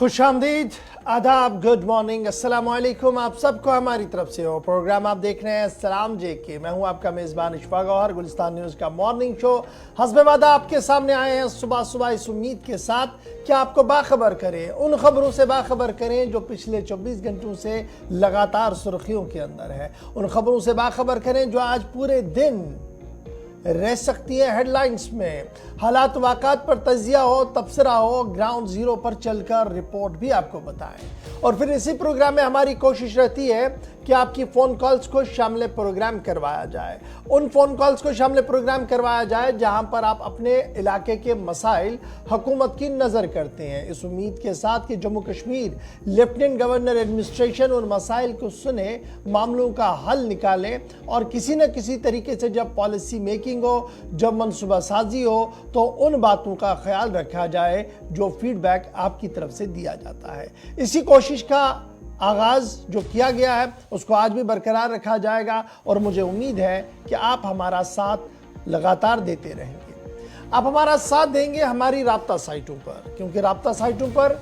खुशामदीद, आदाब, good morning, अस्सलाम वालेकुम। आप सबको हमारी तरफ से हो प्रोग्राम आप देख रहे हैं सलाम जेके। मैं हूं आपका मेज़बान इशफाक गौहर। गुलिस्तान न्यूज़ का मॉर्निंग शो हस्बे वादा आपके सामने आए हैं सुबह सुबह इस उम्मीद के साथ कि आपको बाखबर करें, उन खबरों से बाखबर करें जो पिछले 24 घंटों से लगातार सुर्खियों के अंदर है। उन खबरों से बाखबर करें जो आज पूरे दिन रह सकती है हेडलाइंस में। हालात वाक़ात पर तजिया हो, तबसरा हो, ग्राउंड जीरो पर चलकर रिपोर्ट भी आपको बताएं। और फिर इसी प्रोग्राम में हमारी कोशिश रहती है कि आपकी फ़ोन कॉल्स को शामिल प्रोग्राम करवाया जाए। उन फ़ोन कॉल्स को शामिल प्रोग्राम करवाया जाए जहां पर आप अपने इलाके के मसाइल हुकूमत की नज़र करते हैं, इस उम्मीद के साथ कि Jammu Kashmir lieutenant governor administration उन मसाइल को सुने, मामलों का हल निकाले और किसी न किसी तरीके से जब पॉलिसी मेकिंग हो, जब मनसूबा साजी हो, तो उन बातों का ख्याल रखा जाए जो फीडबैक आपकी तरफ से दिया जाता है। इसी कोशिश का आगाज़ जो किया गया है उसको आज भी बरकरार रखा जाएगा और मुझे उम्मीद है कि आप हमारा साथ लगातार देते रहेंगे। आप हमारा साथ देंगे हमारी राब्ता साइटों पर, क्योंकि राब्ता साइटों पर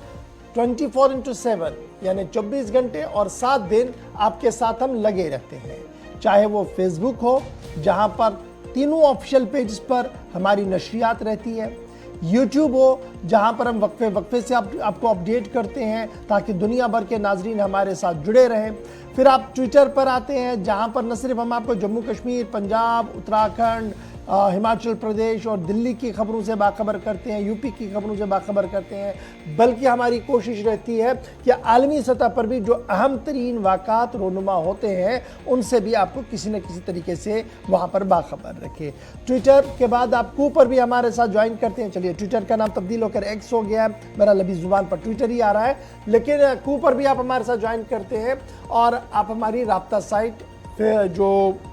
24x7 यानी 24 घंटे और 7 दिन आपके साथ हम लगे रहते हैं। चाहे वो फेसबुक हो जहां पर तीनों ऑफिशियल पेज पर हमारी नशरियात रहती है, यूट्यूब हो जहां पर हम वक्फे वक्फे से आपको अपडेट करते हैं ताकि दुनिया भर के नाजरीन हमारे साथ जुड़े रहें। फिर आप ट्विटर पर आते हैं जहां पर न सिर्फ हम आपको जम्मू कश्मीर, पंजाब, उत्तराखंड, हिमाचल प्रदेश और दिल्ली की खबरों से बाखबर करते हैं, यूपी की खबरों से बाखबर करते हैं, बल्कि हमारी कोशिश रहती है कि आलमी सतह पर भी जो अहम तरीन वाक़ात रोनुमा होते हैं उनसे भी आपको किसी न किसी तरीके से वहाँ पर बाखबर रखें। ट्विटर के बाद आप कू पर भी हमारे साथ ज्वाइन करते हैं। चलिए, ट्विटर का नाम तब्दील होकर एक्स हो गया है, मेरा लबी ज़ुबान पर ट्विटर ही आ रहा है, लेकिन कू पर भी आप हमारे साथ ज्वाइन करते हैं और आप हमारी राब्ता साइट जो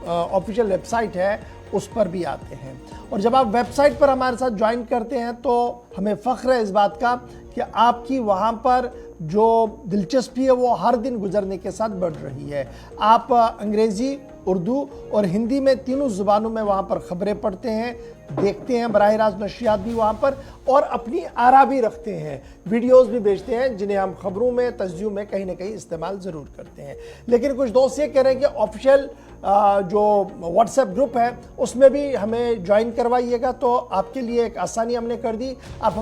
ऑफिशियल वेबसाइट है उस पर भी आते हैं। और जब आप वेबसाइट पर हमारे साथ ज्वाइन करते हैं तो हमें फ़ख्र है इस बात का कि आपकी वहाँ पर जो दिलचस्पी है वो हर दिन गुजरने के साथ बढ़ रही है। आप अंग्रेज़ी, उर्दू और हिंदी में तीनों ज़ुबानों में वहाँ पर ख़बरें पढ़ते हैं, देखते हैं, बराह रास्त नशियात भी वहाँ पर, और अपनी आरा भी रखते हैं, वीडियोस भी भेजते हैं जिन्हें हम खबरों में, तस्दीयों में कहीं ना कहीं इस्तेमाल ज़रूर करते हैं। लेकिन कुछ दोस्त ये कह रहे हैं कि ऑफिशियल जो व्हाट्सएप ग्रुप है उसमें भी हमें ज्वाइन करवाइएगा, तो आपके लिए एक आसानी हमने कर दी। आप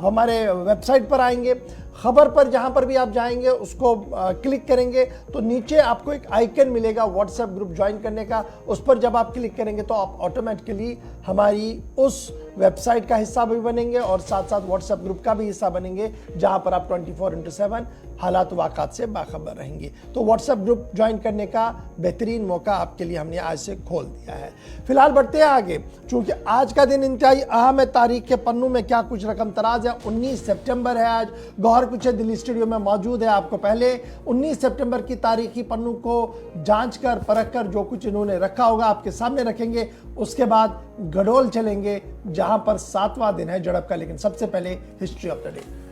हमारे वेबसाइट पर आएंगे, खबर पर जहां पर भी आप जाएंगे उसको क्लिक करेंगे तो नीचे आपको एक आइकन मिलेगा व्हाट्सएप ग्रुप ज्वाइन करने का। उस पर जब आप क्लिक करेंगे तो आप ऑटोमेटिकली हमारी उस वेबसाइट का हिस्सा भी बनेंगे और साथ साथ व्हाट्सएप ग्रुप का भी हिस्सा बनेंगे जहां पर आप 24x7 हालात वाक़ात से बाखबर रहेंगे। तो व्हाट्सएप ग्रुप ज्वाइन करने का बेहतरीन मौका आपके लिए हमने आज से खोल दिया है। फिलहाल बढ़ते हैं आगे, चूँकि आज का दिन इंतहाई अहम है। तारीख के पन्नों में क्या कुछ रकम तराज है। 19 सितंबर है आज। गौहर कुछ दिल्ली स्टूडियो में मौजूद है। आपको पहले 19 सितंबर की तारीखी पन्नों को जांच कर परख कर जो कुछ इन्होंने रखा होगा आपके सामने रखेंगे। उसके बाद गडोल चलेंगे जहां पर 7वां दिन है झड़प का। लेकिन सबसे पहले हिस्ट्री ऑफ द डे।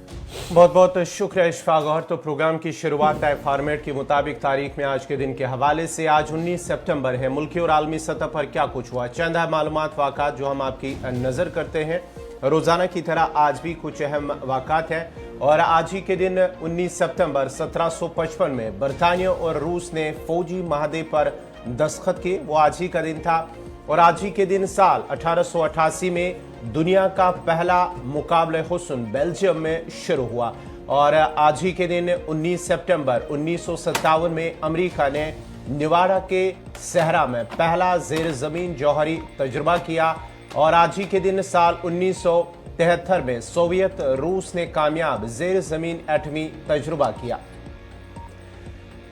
बहुत बहुत शुक्रिया इशफाक गौहर। तो प्रोग्राम की शुरुआत तय फॉर्मेट के मुताबिक तारीख में आज के दिन के हवाले से। आज 19 सितंबर है। मुल्की और आलमी सतह पर क्या कुछ हुआ, चंद मालूमात वाक़ात जो हम आपकी नज़र करते हैं। रोज़ाना की तरह आज भी कुछ अहम वाक़ात हैं और आज ही के दिन 19 सितंबर 1755 में बरतानिया और रूस ने फौजी माहदे पर दस्तखत किए, वो आज ही का दिन था। और आज ही के दिन साल 1888 में दुनिया का पहला मुकाबले हुस्न बेल्जियम में शुरू हुआ। और आज ही के दिन 19 सितंबर 1957 में अमेरिका ने निवाडा के सहरा में पहला ज़ेर ज़मीन जौहरी तजुर्बा किया। और आज ही के दिन साल 1973 में सोवियत रूस ने कामयाब ज़ेर ज़मीन एटमी तजुर्बा किया।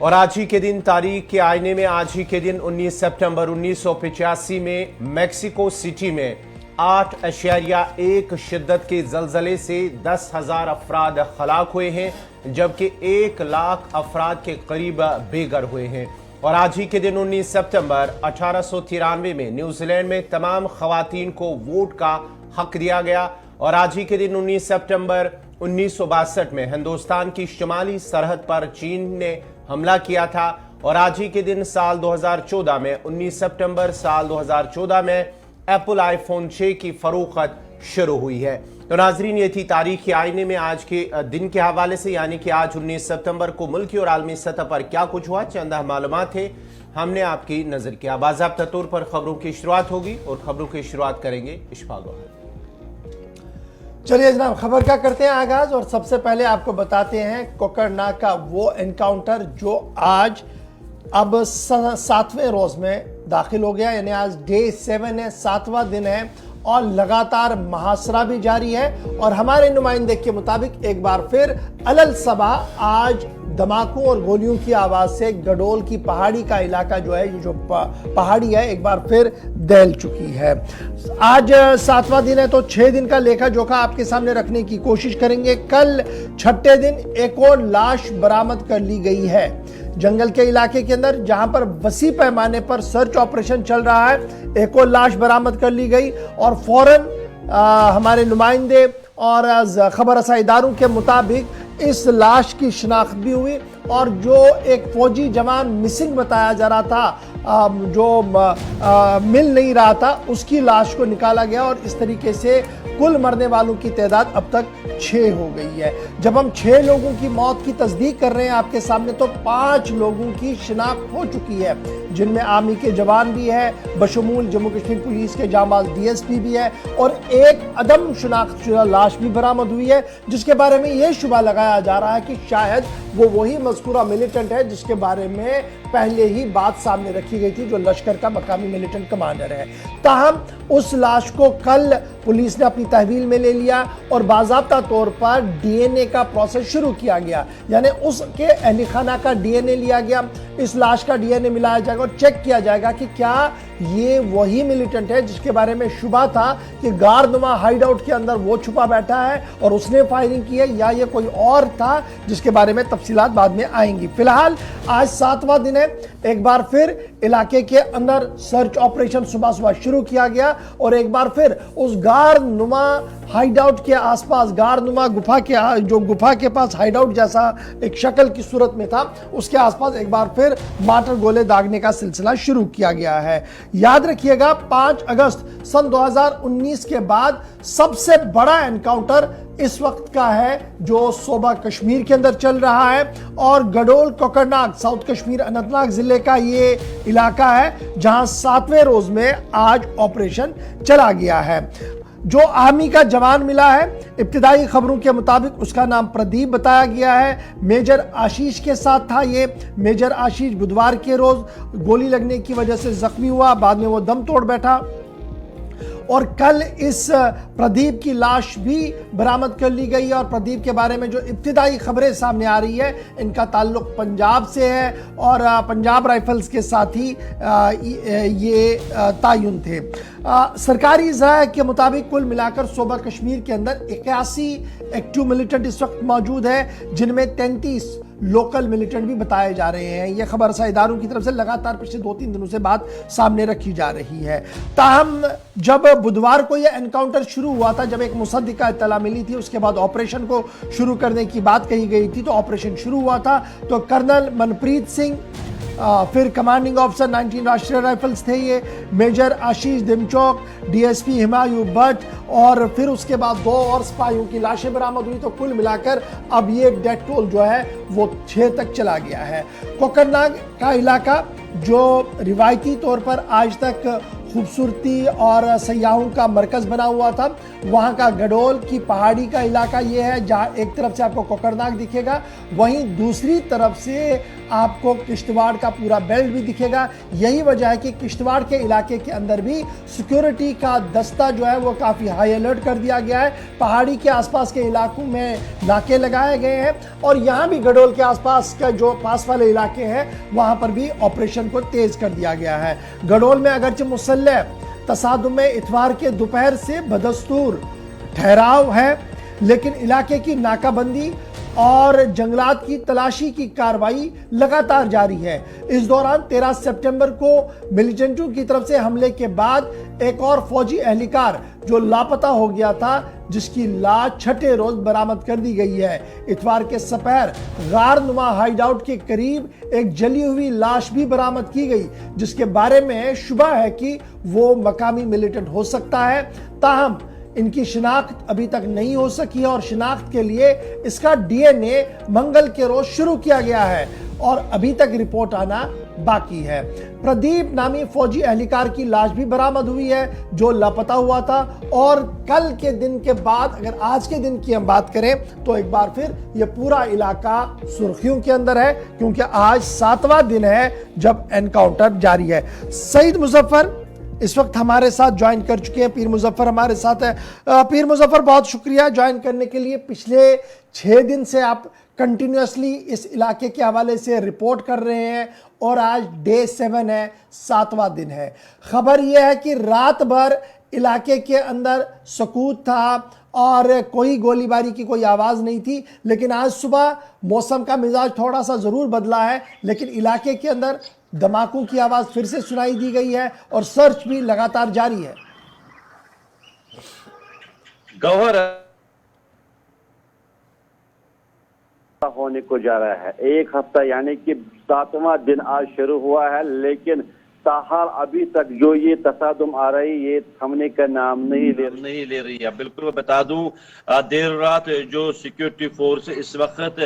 और आज ही के दिन तारीख के आईने में आज ही के दिन 19 सितंबर 1985 में मेक्सिको सिटी में 8.1 शिद्दत के जलजले से 10,000 अफराद हलाक हुए हैं, जबकि 1 लाख अफराद के करीब बेघर हुए हैं। और आज ही के दिन 19 सितंबर 1893 में न्यूजीलैंड में तमाम खवातीन को वोट का हक दिया गया। और आज ही के दिन 19 सितंबर 1962 में हिंदुस्तान की शुमाली सरहद पर चीन ने हमला किया था। और आज ही के दिन साल 2014 में 19 सितंबर साल 2014 में एप्पल आईफोन 6 की फरोख्त शुरू हुई है। तो तो नाजरीन, ये थी तारीख आईने में आज के दिन के हवाले से, यानी कि आज 19 सितंबर को मुल्की और आलमी सतह पर क्या कुछ हुआ, चंद मालूमात थे हमने आपकी नजर किया। बाज़ाब्ता तौर पर खबरों की शुरुआत होगी और खबरों की शुरुआत करेंगे इशफाक गौहर। चलिए जनाब, खबर का करते हैं आगाज और सबसे पहले आपको बताते हैं कोकरनाग का वो एनकाउंटर जो आज अब 7वें रोज में दाखिल हो गया, यानी आज डे 7 है, 7वां दिन है और लगातार मुहासरा भी जारी है। और हमारे नुमाइंदे के मुताबिक एक बार फिर अलल सबा आज धमाकों और गोलियों की आवाज से गडोल की पहाड़ी का इलाका जो है, ये जो पहाड़ी है, एक बार फिर दहल चुकी है। आज 7वां दिन है तो 6 दिन का लेखा जोखा आपके सामने रखने की कोशिश करेंगे। कल 6ठे दिन एक और लाश बरामद कर ली गई है जंगल के इलाके के अंदर, जहां पर वसी पैमाने पर सर्च ऑपरेशन चल रहा है। एक और लाश बरामद कर ली गई और फौरन हमारे नुमाइंदे और खबर रसा इदारों के मुताबिक इस लाश की शिनाख्त भी हुई और जो एक फौजी जवान मिसिंग बताया जा रहा था, जो मिल नहीं रहा था, उसकी लाश को निकाला गया और इस तरीके से कुल मरने वालों की तादाद अब तक 6 हो गई है। जब हम 6 लोगों की मौत की तस्दीक कर रहे हैं आपके सामने, तो 5 लोगों की शिनाख्त हो चुकी है, जिनमें आर्मी के जवान भी है, बशमूल जम्मू कश्मीर पुलिस के जांबाज DSP भी है और एक अदम शिनाख्त शुदा लाश भी बरामद हुई है, जिसके बारे में यह शुबा लगाया जा रहा है कि शायद वो वही मज़कूरा मिलिटेंट है जिसके बारे में पहले ही बात सामने रखी गई थी, जो लश्कर का मकामी मिलिटेंट कमांडर है। ताहम उस लाश को कल पुलिस ने अपनी तहवील में ले लिया और बाज़ाब्ता तौर पर DNA का प्रोसेस शुरू किया गया, यानी उसके अहली खाना का DNA लिया गया, इस लाश का DNA मिलाया जाएगा और चेक किया जाएगा कि क्या ये वही मिलिटेंट है जिसके बारे में शुबा था कि गारनुमा हाइड आउट के अंदर वो छुपा बैठा है और उसने फायरिंग की है, या ये कोई और था जिसके बारे में तफसीलात बाद में आएंगी। फिलहाल आज 7वां दिन है, एक बार फिर इलाके के अंदर सर्च ऑपरेशन सुबह सुबह शुरू किया गया और एक बार फिर उस गारनुमा हाइड आउट के आसपास, गारनुमा गुफा के जो गुफा के पास हाइड आउट जैसा एक शक्ल की सूरत में था, उसके आसपास एक बार फिर मार्टर गोले दागने का सिलसिला शुरू किया गया है। याद रखिएगा 5 अगस्त सन 2019 के बाद सबसे बड़ा एनकाउंटर इस वक्त का है जो सोबा कश्मीर के अंदर चल रहा है और गडोल कोकरनाग साउथ कश्मीर अनंतनाग जिले का ये इलाका है जहां 7वें रोज में आज ऑपरेशन चला गया है। जो आर्मी का जवान मिला है, इब्तिदाई खबरों के मुताबिक उसका नाम प्रदीप बताया गया है, मेजर आशीष के साथ था। ये मेजर आशीष बुधवार के रोज गोली लगने की वजह से जख्मी हुआ, बाद में वो दम तोड़ बैठा और कल इस प्रदीप की लाश भी बरामद कर ली गई और प्रदीप के बारे में जो इब्तिदाई खबरें सामने आ रही है, इनका ताल्लुक पंजाब से है और पंजाब राइफल्स के साथ ही ये तायुन थे। सरकारी ज़राए के मुताबिक कुल मिलाकर सोबा कश्मीर के अंदर 81 एक्टिव मिलिटेंट इस वक्त मौजूद है, जिनमें 33 लोकल मिलिटेंट भी बताए जा रहे हैं। यह खबर रसा इदारों की तरफ से लगातार पिछले 2-3 दिनों से बात सामने रखी जा रही है। ताहम जब बुधवार को यह एनकाउंटर शुरू हुआ था, जब एक मुसद्दिका इत्तला मिली थी, उसके बाद ऑपरेशन को शुरू करने की बात कही गई थी, तो ऑपरेशन शुरू हुआ था तो कर्नल मनप्रीत सिंह, फिर कमांडिंग ऑफिसर 19 राष्ट्रीय राइफल्स थे ये, मेजर आशीष दिमचौक, DSP हिमायू भट्ट और फिर उसके बाद 2 और सिपाहियों की लाशें बरामद हुई। तो कुल मिलाकर अब ये डेथ टोल जो है वो 6 तक चला गया है। कोकरनाग का इलाका जो रिवायती तौर पर आज तक खूबसूरती और सयाहों का मरकज़ बना हुआ था, वहाँ का गडोल की पहाड़ी का इलाका ये है जहाँ एक तरफ से आपको कोकरनाग दिखेगा, वहीं दूसरी तरफ से आपको किश्तवाड़ का पूरा बेल्ट भी दिखेगा। यही वजह है कि किश्तवाड़ के इलाके के अंदर भी सिक्योरिटी का दस्ता जो है वो काफ़ी हाई अलर्ट कर दिया गया है। पहाड़ी के आसपास के इलाकों में नाके लगाए गए हैं और यहाँ भी गडोल के आसपास का जो पास वाले इलाके हैं वहाँ पर भी ऑपरेशन को तेज़ कर दिया गया है। गडोल में अगरचे मुसल्लह तसादुम में इतवार के दोपहर से बदस्तूर ठहराव है, लेकिन इलाके की नाकाबंदी और जंगलात की तलाशी की कार्रवाई लगातार जारी है। इस दौरान 13 सितंबर को मिलिटेंटों की तरफ से हमले के बाद एक और फौजी एहलकार जो लापता हो गया था, जिसकी लाश 6ठे रोज बरामद कर दी गई है। इतवार के सपहर गारनुमा हाइड आउट के करीब एक जली हुई लाश भी बरामद की गई, जिसके बारे में शुबा है कि वो मकामी मिलिटेंट हो सकता है। ताहम ان کی شناخت ابھی تک نہیں ہو سکی ہے اور شناخت کے لیے اس کا ڈی این اے منگل کے روز شروع کیا گیا ہے اور ابھی تک رپورٹ آنا باقی ہے۔ پردیپ نامی فوجی اہلکار کی لاش بھی برآمد ہوئی ہے جو لاپتہ ہوا تھا، اور کل کے دن کے بعد اگر آج کے دن کی ہم بات کریں تو ایک بار پھر یہ پورا علاقہ سرخیوں کے اندر ہے کیونکہ آج 7واں دن ہے جب انکاؤنٹر جاری ہے۔ سعید مظفر اس وقت ہمارے ساتھ جوائن کر چکے ہیں، پیر مظفر ہمارے ساتھ ہے۔ پیر مظفر بہت شکریہ جوائن کرنے کے لیے۔ پچھلے 6 دن سے آپ کنٹینیوسلی اس علاقے کے حوالے سے رپورٹ کر رہے ہیں اور آج ڈے 7 ہے، 7واں دن ہے۔ خبر یہ ہے کہ رات بھر علاقے کے اندر سکوت تھا اور کوئی گولی باری کی کوئی آواز نہیں تھی، لیکن آج صبح موسم کا مزاج تھوڑا سا ضرور بدلا ہے، لیکن علاقے کے اندر دھماکوں کی آواز پھر سے سنائی دی گئی ہے اور سرچ بھی لگاتار جاری ہے۔ گوہر ہونے کو جا رہا ہے، ایک ہفتہ یعنی کہ 7واں دن آج شروع ہوا ہے، لیکن تاحال ابھی تک جو یہ تصادم آ رہی یہ تھمنے کا نام نہیں لے رہی ہے۔ بالکل میں بتا دوں دیر رات جو سیکیورٹی فورس اس وقت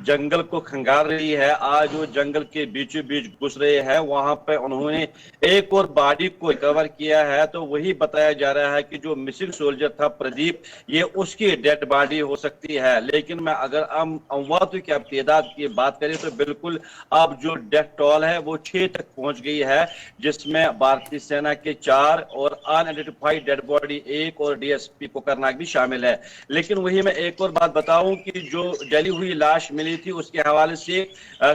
جنگل کو کھنگار رہی ہے، آج وہ جنگل کے بیچوں بیچ گھس رہے ہیں، وہاں پہ انہوں نے ایک اور باڈی کو ریکور کیا ہے، تو وہی بتایا جا رہا ہے کہ جو مسنگ سولجر تھا پردیپ، یہ اس کی ڈیڈ باڈی ہو سکتی ہے۔ لیکن میں اگر امواتوں کی تعداد کی بات کریں تو بالکل اب جو ڈیتھ ٹول ہے وہ 6 تک پہنچ گئی ہے، جس میں بھارتی سینا کے 4 اور ان آئیڈینٹیفائیڈ ڈیڈ باڈی 1 اور ڈی ایس پی کوکرناگ بھی شامل ہے۔ لیکن وہی میں ایک اور بات بتاؤں کہ جو جلی ہوئی لاش ملی تھی اس کے حوالے سے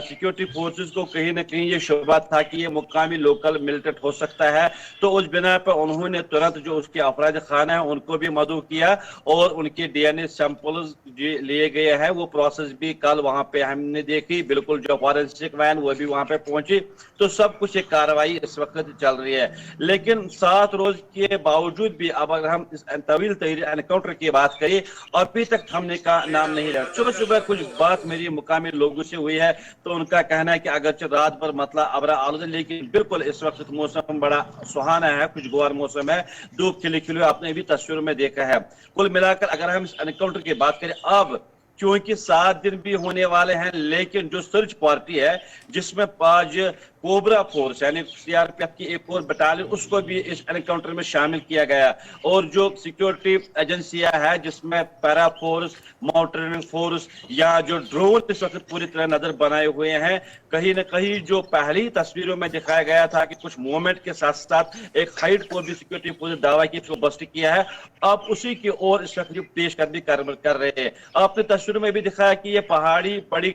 سیکیورٹی فورسز کو کہیں نہ کہیں یہ شبہ تھا کہ یہ مقامی لوکل ملٹنٹ ہو سکتا ہے، تو اس بنا پر انہوں نے ترنت جو اس کے افراد خانہ ہیں ان کو بھی مدعو کیا اور ان کے ڈی این اے سیمپلز لیے گئے ہیں۔ وہ پروسیس بھی کل وہاں پہ ہم نے دیکھی، بالکل جو فورینسک وین وہ بھی وہاں پہ پہنچی، تو سب کچھ ایک کارروائی اس وقت چل رہی ہے۔ لیکن 7 روز کے باوجود بھی اب اگر ہم اس طویل ترین انکاؤنٹر کی بات کریں ابھی تک تھمنے کا نام نہیں رہا۔ صبح کچھ بات میری مقامی لوگوں سے ہوئی ہے تو ان کا کہنا ہے کہ اگرچہ رات بھر مطلع ابرا آلود ہے لیکن بالکل اس وقت موسم بڑا سہانا ہے، خوشگوار موسم ہے، دھوپ کھلی کھلی آپ نے بھی تصویر میں دیکھا ہے۔ کل ملا کر اگر ہم اس انکاؤنٹر کی بات کریں اب چونکہ 7 دن بھی ہونے والے ہیں، لیکن جو سرچ پارٹی ہے جس میں 5 کوبرا فورس یعنی سی آر پی ایف کی ایک اور بٹالین اس کو بھی اس انکاؤنٹر میں شامل کیا گیا، اور جو سیکیورٹی ایجنسیاں ہیں جس میں پیرا فورس، ماؤنٹینئرنگ فورس یا جو ڈرون اس وقت پوری طرح نظر بنائے ہوئے ہیں۔ کہیں نہ کہیں جو پہلی تصویروں میں دکھایا گیا تھا کہ کچھ موومنٹ کے ساتھ ساتھ ایک ہائٹ کو بھی سیکیورٹی فورس دعویٰ کی کو بسٹ کیا ہے، اب اسی کی اور اس وقت پیش قدمی کر رہے ہیں۔ آپ نے تصویروں میں بھی دکھایا کہ یہ پہاڑی بڑی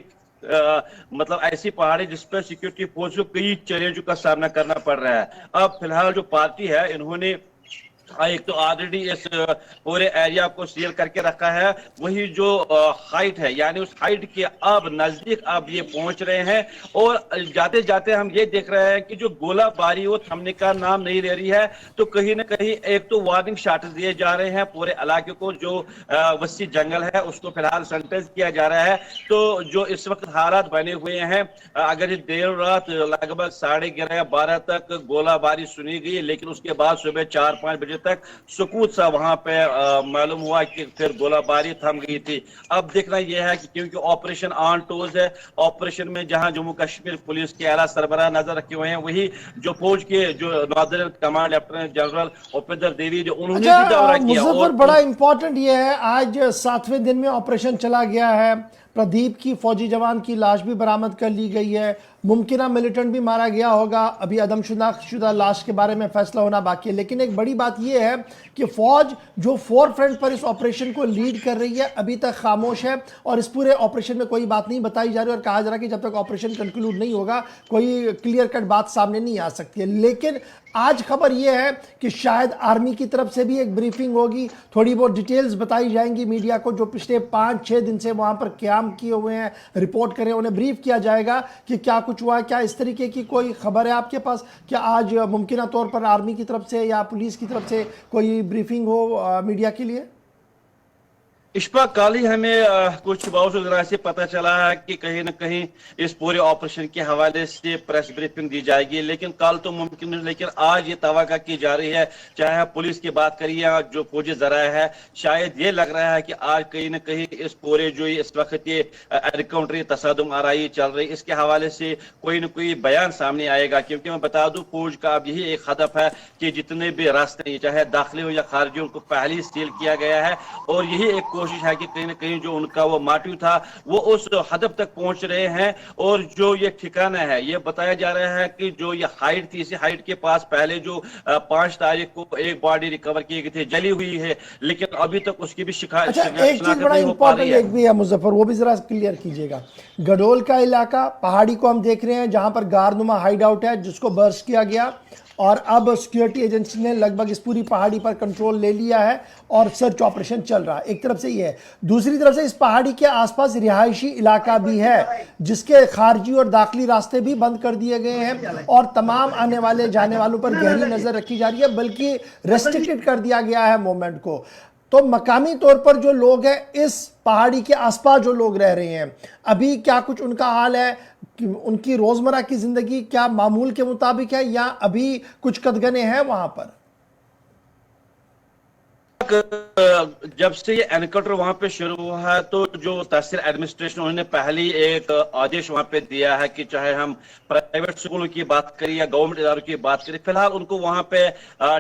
مطلب ایسی پہاڑی جس پر سیکیورٹی فورس کو کئی چیلنجوں کا سامنا کرنا پڑ رہا ہے۔ اب فی الحال جو پارٹی ہے انہوں نے ایک تو آلریڈی اس پورے ایریا کو سیل کر کے رکھا ہے، وہی جو ہائٹ ہے یعنی اس ہائٹ کے اب نزدیک اب یہ پہنچ رہے ہیں، اور جاتے جاتے ہم یہ دیکھ رہے ہیں کہ جو گولہ باری وہ تھمنے کا نام نہیں لے رہی ہے، تو کہیں نہ کہیں ایک تو وارننگ شاٹس دیے جا رہے ہیں پورے علاقے کو، جو وسیع جنگل ہے اس کو فی الحال سینیٹائز کیا جا رہا ہے۔ تو جو اس وقت حالات بنے ہوئے ہیں، اگر دیر رات لگ بھگ 11:30-12 تک گولہ باری سنی گئی، لیکن اس کے بعد صبح 4-5 بجے تک سکوت سا وہاں پہ معلوم ہوا کہ پھر گولہ باری تھم گئی تھی۔ اب دیکھنا یہ ہے کہ کیونکہ آپریشن آن ٹوز ہے، آپریشن میں جہاں جموں کشمیر پولیس کے اعلیٰ سربراہ نظر رکھے ہوئے ہیں، وہی جو فوج کے جو northern command lieutenant general Upendra Dwivedi جو انہوں نے بھی دورہ کیا۔ مظفر بڑا امپورٹنٹ یہ ہے آج 7ویں دن میں آپریشن چلا گیا ہے، پردیپ کی فوجی جوان کی لاش بھی برآمد کر لی گئی ہے، ممکنہ ملیٹنٹ بھی مارا گیا ہوگا، ابھی عدم شناخت شدہ لاش کے بارے میں فیصلہ ہونا باقی ہے، لیکن ایک بڑی بات یہ ہے کہ فوج جو فور فرنٹ پر اس آپریشن کو لیڈ کر رہی ہے ابھی تک خاموش ہے اور اس پورے آپریشن میں کوئی بات نہیں بتائی جا رہی اور کہا جا رہا کہ جب تک آپریشن کنکلوڈ نہیں ہوگا کوئی کلیئر کٹ بات سامنے نہیں آ سکتی ہے۔ لیکن آج خبر یہ ہے کہ شاید آرمی کی طرف سے بھی ایک بریفنگ ہوگی، تھوڑی بہت ڈیٹیلز بتائی جائیں گی میڈیا کو، جو پچھلے 5-6 دن سے وہاں پر قیام کیے ہوئے ہیں رپورٹ کریں، انہیں بریف کیا جائے گا کہ کیا کچھ ہوا ہے۔ کیا اس طریقے کی کوئی خبر ہے آپ کے پاس کہ آج ممکنہ طور پر آرمی کی طرف سے یا پولیس کی طرف سے کوئی بریفنگ ہو میڈیا کے لیے؟ इश्फा, कल ही हमें कुछ बावजूद से पता चला है कि कहीं न कहीं इस पूरे ऑपरेशन के हवाले से प्रेस ब्रीफिंग दी जाएगी, लेकिन कल तो मुमकिन नहीं, लेकिन आज ये तवक्को की जा रही है, चाहे पुलिस की बात करिए या जो फौजी जराए है, शायद ये लग रहा है कि आज कहीं न कहीं इस पूरे जो इस वक्त ये एनकाउंटर तसादुम आराई चल रही, इसके हवाले से कोई न कोई बयान सामने आएगा। क्योंकि मैं बता दूं, फौज का अब यही एक हदफ है कि जितने भी रास्ते चाहे दाखिली हो या खारजी, उनको पहले ही सील किया गया है, और यही एक कोशिश है कि कहीं न कहीं जो उनका वो मोटिव था वो उस हदफ तक पहुंच रहे हैं। और जो ये ठिकाना है, ये बताया जा रहा है कि जो ये हाइट थी, इसी हाइट के पास पहले जो 5 तारीख को एक बॉडी रिकवर की गई थी, जली हुई है, लेकिन अभी तक उसकी भी शिकायत अच्छा, एक चीज बड़ा इंपॉर्टेंट एक भी है मुजफ्फर, वो भी जरा क्लियर कीजिएगा। गडोल का इलाका पहाड़ी को हम देख रहे हैं जहां पर गारनुमा हाइड आउट है जिसको बर्स्ट किया गया, और अब सिक्योरिटी एजेंसी ने लगभग इस पूरी पहाड़ी पर कंट्रोल ले लिया है और सर्च ऑपरेशन चल रहा है। एक तरफ से ये है, दूसरी तरफ से इस पहाड़ी के आसपास रिहायशी इलाका भी है जिसके खारजी और दाखिली रास्ते भी बंद कर दिए गए हैं, और तमाम आने वाले जाने वालों पर गहरी नजर रखी जा रही है, बल्कि रेस्ट्रिक्टेड कर दिया गया है मूवमेंट को। तो मकामी तौर पर जो लोग हैं इस पहाड़ी के आसपास जो लोग रह रहे हैं, अभी क्या कुछ उनका हाल है, उनकी रोजमर्रा की जिंदगी क्या मामूल के मुताबिक है या अभी कुछ कदगने हैं वहां पर? जब से ये एनकाउंटर वहां पे शुरू हुआ है तो जो तहसील एडमिनिस्ट्रेशन, उन्होंने पहले एक आदेश वहां पे दिया है कि चाहे हम प्राइवेट स्कूलों की बात करें या गवर्नमेंट इदारों की बात करें, फिलहाल उनको वहां पे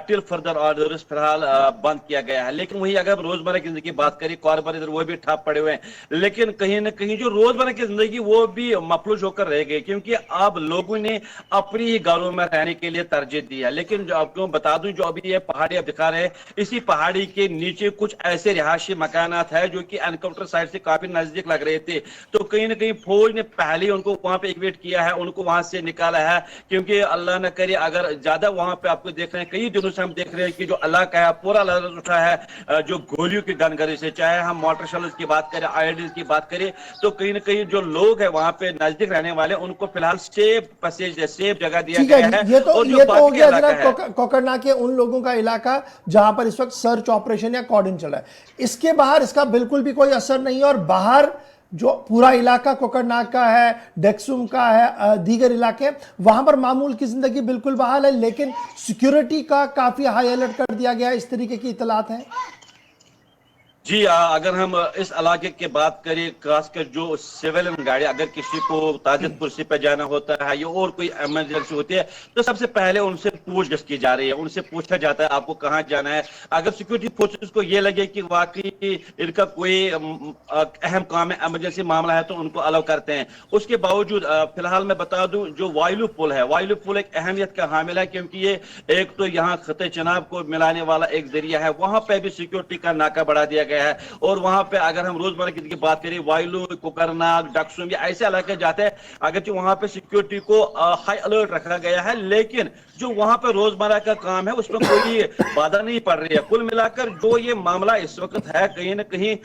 टिल फर्दर ऑर्डर्स फिलहाल बंद किया गया है। लेकिन वही अगर रोजमर्रा की जिंदगी की बात करें, कारोबार इधर वो भी ठप पड़े हुए हैं, लेकिन कहीं ना कहीं जो रोजमर्रा की जिंदगी वो भी मफलूज होकर रह गई, क्योंकि अब लोगों ने अपनी ही घरों में रहने के लिए तरजीह दी है। लेकिन जो आपको बता दूं, जो अभी ये पहाड़ी आप दिखा रहे हैं, इसी पहाड़ी के नीचे कुछ ऐसे रिहायशी मकानात है जो कि एनकाउंटर साइट से काफी नजदीक लग रहे थे, तो कहीं ना कहीं फौज ने पहले उनको वहां पे इक्वेट किया है, उनको वहां से निकाला है। क्योंकि अल्लाह न करे अगर ज्यादा वहां पे आपको देख रहे हैं, कई दिनों से हम देख रहे हैं कि जो इलाका है पूरा लहर उठा है जो गोलियों की गनगरी से, चाहे हम मोटर शेल्स की बात करें, आईडी की बात करें, तो कहीं ना कहीं जो लोग हैं वहां पे नजदीक रहने वाले, उनको फिलहाल सेफ पैसेज, सेफ जगह दिया गया है। ये तो हो गया जनाब कोकरनाग के उन लोगों का इलाका जहां पर इस वक्त सर्च ऑपरेशन या कॉर्डन चला है, इसके बाहर इसका बिल्कुल भी कोई असर नहीं है, और बाहर जो पूरा इलाका कोकरनाग का है, डेक्सुम का है, दीगर इलाके, वहां पर मामूल की जिंदगी बिल्कुल बहाल है, लेकिन सिक्योरिटी का काफी हाई अलर्ट कर दिया गया है, इस तरीके की इतलात है। जी, अगर हम इस इलाके की बात करें, खासकर जो सिविलियन गाड़ी, अगर किसी को ताजत कुर्सी पे जाना होता है या और कोई इमरजेंसी होती है, तो सबसे पहले उनसे पूछताछ की जा रही है, उनसे पूछा जाता है आपको कहाँ जाना है। अगर सिक्योरिटी फोर्सेस को ये लगे कि वाकई इनका कोई अहम काम है, इमरजेंसी मामला है, तो उनको अलाउ करते हैं। उसके बावजूद फिलहाल मैं बता दूं, जो वायलू पुल है, वायलू पुल एक अहमियत का हामिल है, क्योंकि ये एक तो यहाँ खते चनाब को मिलाने वाला एक जरिया है, वहां पर भी सिक्योरिटी का नाका बढ़ा दिया गया है। और वहां पे अगर हम रोजमर्रा की बात करें, वायलू, कोकरनाग, डक्सुम, या ऐसे इलाके जाते हैं, अगर वहां पे सिक्योरिटी को हाई अलर्ट रखा गया है, लेकिन जो वहां पे रोजमर्रा का काम है उसमें कोई बाधा नहीं पड़ रही है। कुल मिलाकर जो ये मामला इस वक्त है, कहीं ना कहीं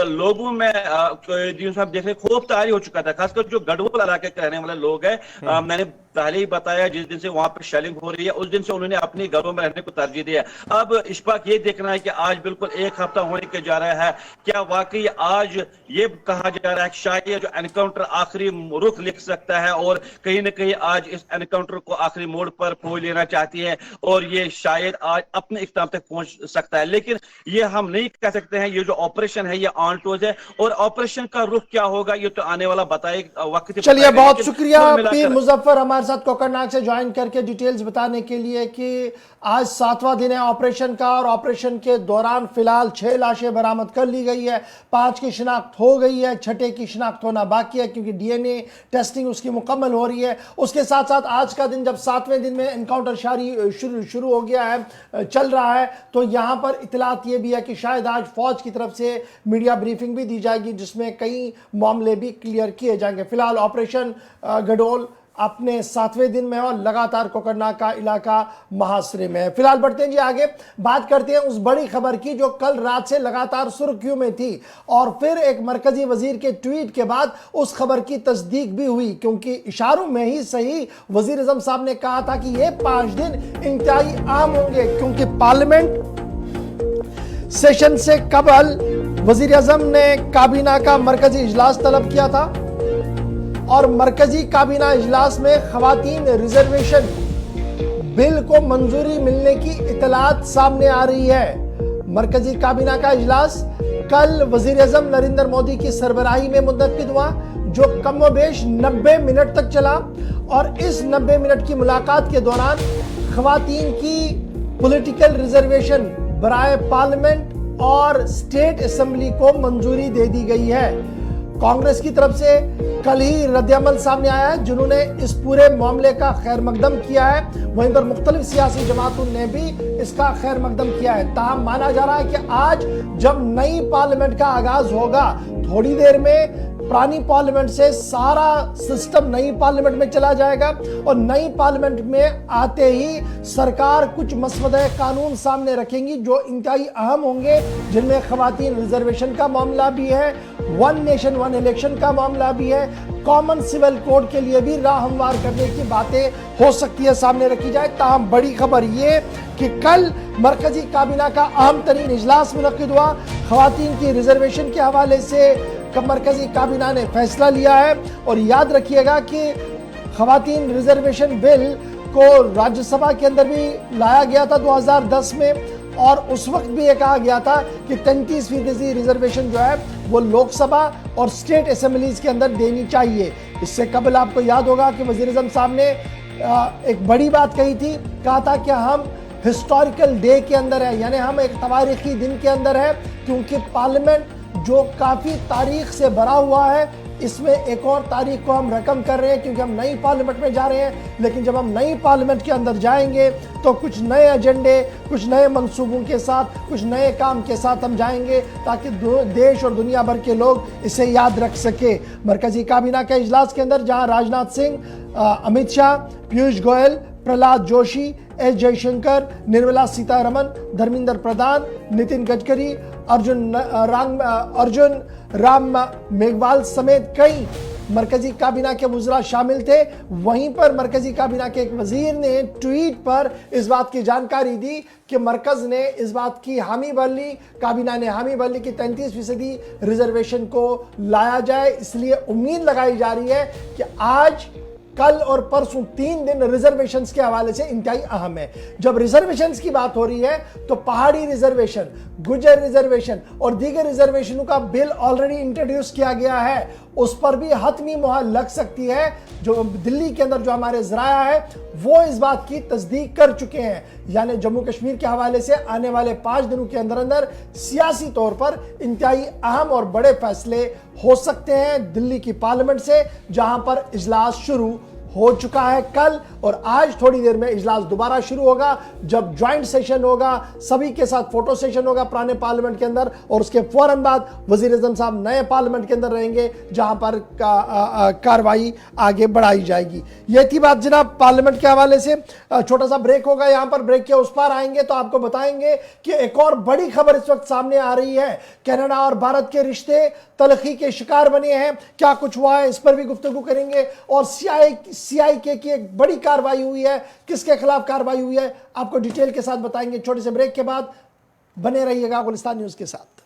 लोगों में देख रहे खौफ तारी हो चुका था, खासकर जो गढ़वाल इलाके के रहने वाले लोग हैं। मैंने पहले ही बताया, जिस दिन से वहां पर शेलिंग हो रही है उस दिन से उन्होंने अपने घरों में रहने को तरजीह दिया। अब इश्फाक ये देखना है कि आज बिल्कुल एक हफ्ता होने के जा रहा है, क्या वाकई आज ये कहा जा रहा है कि शायद जो एनकाउंटर आखिरी रुख लिख सकता है, और कहीं ना कहीं आज इस एनकाउंटर को आखिरी मोड़ पर फौज लेना चाहती है, और ये शायद आज अपने इख्तिताम तक पहुंच सकता है। लेकिन ये हम नहीं कह सकते हैं, ये जो ऑपरेशन है ये ऑन टोज है, और ऑपरेशन का रुख क्या होगा ये तो आने वाला बताए वक्त। चलिए, बहुत शुक्रिया पीर मुजफ्फर हमारे साथ कोकरनाग से ज्वाइन करके डिटेल्स बताने के लिए कि आज 7वां दिन है ऑपरेशन का, और ऑपरेशन के दौरान फिलहाल 6 लाशें बरामद कर ली गई है, 5 की शिनाख्त हो गई है, 6ठे की शिनाख्त होना बाकी है क्योंकि डीएनए टेस्टिंग उसकी मुकम्मल हो रही है। उसके साथ साथ आज का दिन जब 7वें दिन में एनकाउंटर शुरू हो गया है, चल रहा है, तो यहां पर इतलात ये भी है कि शायद आज फौज की तरफ से मीडिया ब्रीफिंग भी दी जाएगी जिसमें कई मामले भी क्लियर किए जाएंगे। फिलहाल ऑपरेशन गडोल अपने 7वें दिन में और लगातार कोकरनाग का इलाका महासरे में है। फिलहाल बढ़ते हैं जी आगे, बात करते हैं उस बड़ी खबर की जो कल रात से लगातार सुर्खियों में थी, और फिर एक मरकजी वजीर के ट्वीट के बाद उस खबर की तस्दीक भी हुई, क्योंकि इशारों में ही सही वजीर आज़म साहब ने कहा था कि ये 5 दिन इंतहाई अहम होंगे, क्योंकि पार्लियामेंट सेशन से कबल वजीर आजम ने काबीना का मरकजी इजलास तलब किया था और मरकजी काबीना इजलास में खवातीन रिजर्वेशन बिल को मंजूरी मिलने की इतलात सामने आ रही है। मरकजी काबीना का इजलास कल वजीर आजम नरेंद्र मोदी की सरबराही में मुनक्किद हुआ, जो कमोबेश 90 मिनट तक चला और इस 90 मिनट की मुलाकात के दौरान खवातीन की पॉलिटिकल रिजर्वेशन बराए पार्लियामेंट और स्टेट असेंबली को मंजूरी दे दी गई है। कांग्रेस की तरफ से कल ही रद्दअमल सामने आया है, जिन्होंने इस पूरे मामले का खैर मकदम किया है। वहीं पर मुख्तलिफ सियासी जमातों ने भी इसका खैर मकदम किया है। ताहम माना जा रहा है कि आज जब नई पार्लियामेंट का आगाज होगा, थोड़ी देर में पुरानी पार्लियामेंट से सारा सिस्टम नई पार्लियामेंट में चला जाएगा और नई पार्लियामेंट में आते ही सरकार कुछ मसवदे कानून सामने रखेंगी जो इंतहाई अहम होंगे, जिनमें खवातीन रिजर्वेशन का मामला भी है, वन नेशन वन इलेक्शन का मामला भी है, कॉमन सिविल कोड के लिए भी राह हमवार करने की बातें हो सकती है सामने रखी जाए। ताहम बड़ी खबर ये कि कल मरकजी काबीना का अहम तरीन इजलास मुनक्किद हुआ। खवातीन की रिजर्वेशन के हवाले से मरकजी काबीना ने फैसला लिया है और याद रखिएगा कि खवातीन रिजर्वेशन बिल को राज्यसभा के अंदर भी लाया गया था 2010 में और उस वक्त भी ये कहा गया था कि 33% रिजर्वेशन जो है वो लोकसभा और स्टेट असेंबलीज के अंदर देनी चाहिए। इससे कबल आपको याद होगा कि वजीर आज़म साहब ने एक बड़ी बात कही थी, कहा था कि हम हिस्टोरिकल डे के अंदर है, यानी हम एक तवारीखी दिन के अंदर है, क्योंकि पार्लियामेंट जो काफ़ी तारीख से भरा हुआ है, इसमें एक और तारीख को हम रकम कर रहे हैं क्योंकि हम नई पार्लियामेंट में जा रहे हैं। लेकिन जब हम नई पार्लियामेंट के अंदर जाएंगे तो कुछ नए एजेंडे, कुछ नए मंसूबों के साथ, कुछ नए काम के साथ हम जाएंगे ताकि देश और दुनिया भर के लोग इसे याद रख सके। मरकजी काबीना के इजलास के अंदर जहां राजनाथ सिंह, अमित शाह, पीयूष गोयल, प्रहलाद जोशी, एस जयशंकर, निर्मला सीतारमन, धर्मेंद्र प्रधान, नितिन गडकरी, अर्जुन राम मेघवाल समेत कई मरकजी काबीना के वज़रा शामिल थे। वहीं पर मरकजी काबीना के एक वजीर ने ट्वीट पर इस बात की जानकारी दी कि मरकज ने इस बात की हामी भर ली, काबीना ने हामी भर ली कि 33% रिजर्वेशन को लाया जाए। इसलिए उम्मीद लगाई जा रही है कि आज, कल और परसों 3 दिन रिजर्वेशंस के हवाले से इंतहाई अहम है। जब रिजर्वेशंस की बात हो रही है तो पहाड़ी रिजर्वेशन, गुजर रिजर्वेशन और दीगर रिजर्वेशनों का बिल ऑलरेडी इंट्रोड्यूस किया गया है, उस पर भी हतमी मुहर लग सकती है। जो दिल्ली के अंदर जो हमारे ज़राया है वो इस बात की तस्दीक कर चुके हैं, यानी जम्मू कश्मीर के हवाले से आने वाले 5 दिनों के अंदर अंदर सियासी तौर पर इंतहाई अहम और बड़े फैसले हो सकते हैं दिल्ली की पार्लियामेंट से, जहां पर इजलास शुरू हो चुका है कल, और आज थोड़ी देर में इजलास दोबारा शुरू होगा जब ज्वाइंट सेशन होगा, सभी के साथ फोटो सेशन होगा पुराने पार्लियामेंट के अंदर, और उसके फौरन बाद वजीर आज़म साहब नए पार्लियामेंट के अंदर रहेंगे जहां पर कार्रवाई आगे बढ़ाई जाएगी। ये थी बात जनाब पार्लियामेंट के हवाले से। छोटा सा ब्रेक होगा, यहां पर ब्रेक के उस पार आएंगे तो आपको बताएंगे कि एक और बड़ी खबर इस वक्त सामने आ रही है। कनाडा और भारत के रिश्ते तलखी के शिकार बने हैं, क्या कुछ हुआ है इस पर भी गुफ्तगू करेंगे। और CIK की एक बड़ी कार्रवाई हुई है, किसके खिलाफ कार्रवाई हुई है आपको डिटेल के साथ बताएंगे। छोटे से ब्रेक के बाद बने रहिएगा गुलिस्तान न्यूज के साथ।